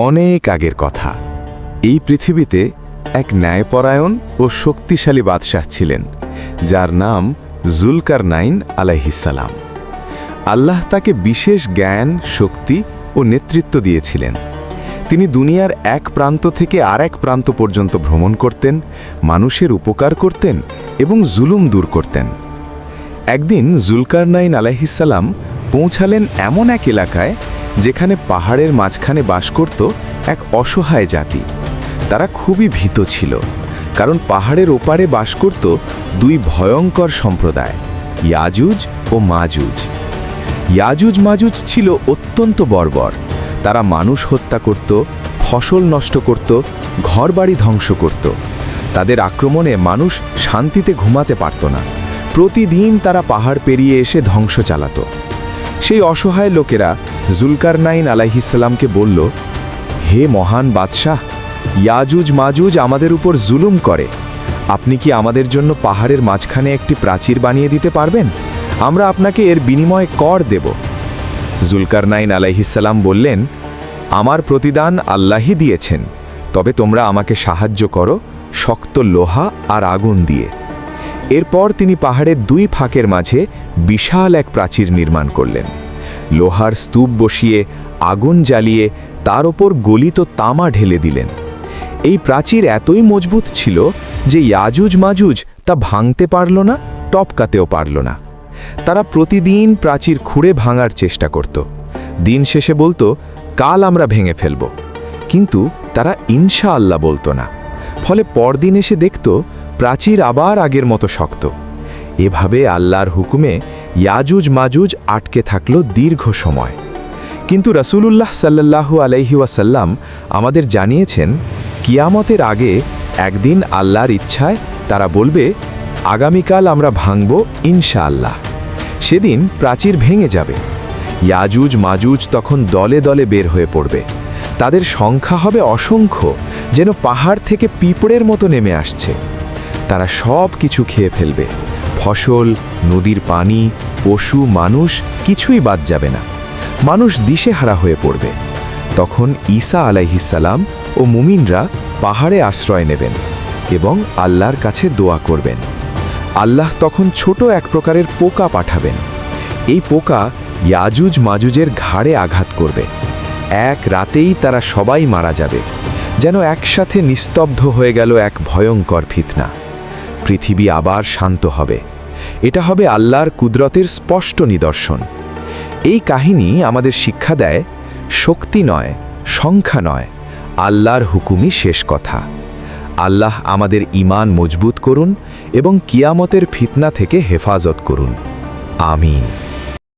অনেক আগের কথা। এই পৃথিবীতে এক ন্যায়পরায়ণ ও শক্তিশালী বাদশাহ ছিলেন, যার নাম জুলকারনাইন আলাইহিসসালাম। আল্লাহ তাকে বিশেষ জ্ঞান, শক্তি ও নেতৃত্ব দিয়েছিলেন। তিনি দুনিয়ার এক প্রান্ত থেকে আরেক প্রান্ত পর্যন্ত ভ্রমণ করতেন, মানুষের উপকার করতেন এবং জুলুম দূর করতেন। একদিন জুলকারনাইন আলাইহিসসালাম পৌঁছালেন এমন এক এলাকায় যেখানে পাহাড়ের মাঝখানে বাস করত এক অসহায় জাতি। তারা খুবই ভীত ছিল, কারণ পাহাড়ের ওপারে বাস করত দুই ভয়ঙ্কর সম্প্রদায়, ইয়াজুজ ও মাজুজ। ইয়াজুজ মাজুজ ছিল অত্যন্ত বর্বর। তারা মানুষ হত্যা করত, ফসল নষ্ট করত, ঘরবাড়ি ধ্বংস করত। তাদের আক্রমণে মানুষ শান্তিতে ঘুমাতে পারত না। প্রতিদিন তারা পাহাড় পেরিয়ে এসে ধ্বংস চালাত। সেই অসহায় লোকেরা জুলকারনাইন আলাইহিসসালামকে বলল, হে মহান বাদশাহ, ইয়াজুজ মাজুজ আমাদের উপর জুলুম করে। আপনি কি আমাদের জন্য পাহাড়ের মাঝখানে একটি প্রাচীর বানিয়ে দিতে পারবেন? আমরা আপনাকে এর বিনিময়ে কর দেব। জুলকারনাইন আলাইহিসসালাম বললেন, আমার প্রতিদান আল্লাহই দিয়েছেন, তবে তোমরা আমাকে সাহায্য করো শক্ত লোহা আর আগুন দিয়ে। এরপর তিনি পাহাড়ের দুই ফাঁকের মাঝে বিশাল এক প্রাচীর নির্মাণ করলেন। লোহার স্তূপ বসিয়ে আগুন জ্বালিয়ে তার ওপর গলিত তামা ঢেলে দিলেন। এই প্রাচীর এতই মজবুত ছিল যে ইয়াজুজ মাজুজ তা ভাঙতে পারল না, টপকাতেও পারল না। তারা প্রতিদিন প্রাচীর খুঁড়ে ভাঙার চেষ্টা করত। দিন শেষে বলতো, কাল আমরা ভেঙে ফেলব, কিন্তু তারা ইনশাআল্লাহ বলতো না। ফলে পরদিন এসে দেখত প্রাচীর আবার আগের মতো শক্ত। এভাবে আল্লাহর হুকুমে ইয়াজুজ মাজুজ আটকে থাকল দীর্ঘ সময়। কিন্তু রাসূলুল্লাহ সাল্লাল্লাহু আলাইহি ওয়াসাল্লাম আমাদের জানিয়েছেন, কিয়ামতের আগে একদিন আল্লাহর ইচ্ছায় তারা বলবে, আগামীকাল আমরা ভাঙব ইনশাআল্লাহ। সেদিন প্রাচীর ভেঙে যাবে। ইয়াজুজ মাজুজ তখন দলে দলে বের হয়ে পড়বে। তাদের সংখ্যা হবে অসংখ্য, যেন পাহাড় থেকে পিঁপড়ের মতো নেমে আসছে। তারা সব কিছু খেয়ে ফেলবে, ফসল, নদীর পানি, পশু, মানুষ, কিছুই বাদ যাবে না। মানুষ দিশেহারা হয়ে পড়বে। তখন ঈসা আলাইহিসসালাম ও মুমিনরা পাহাড়ে আশ্রয় নেবেন এবং আল্লাহর কাছে দোয়া করবেন। আল্লাহ তখন ছোট এক প্রকারের পোকা পাঠাবেন। এই পোকা ইয়াজুজ মাজুজের ঘাড়ে আঘাত করবে। এক রাতেই তারা সবাই মারা যাবে, যেন একসাথে নিস্তব্ধ হয়ে গেল এক ভয়ঙ্কর ফিতনা। পৃথিবী আবার শান্ত হবে। এটা হবে আল্লাহর কুদরতের স্পষ্ট নিদর্শন। এই কাহিনী আমাদের শিক্ষা দেয়, শক্তি নয়, সংখ্যা নয়, আল্লাহর হুকুমই শেষ কথা। আল্লাহ আমাদের ঈমান মজবুত করুন এবং কিয়ামতের ফিতনা থেকে হেফাজত করুন। আমিন।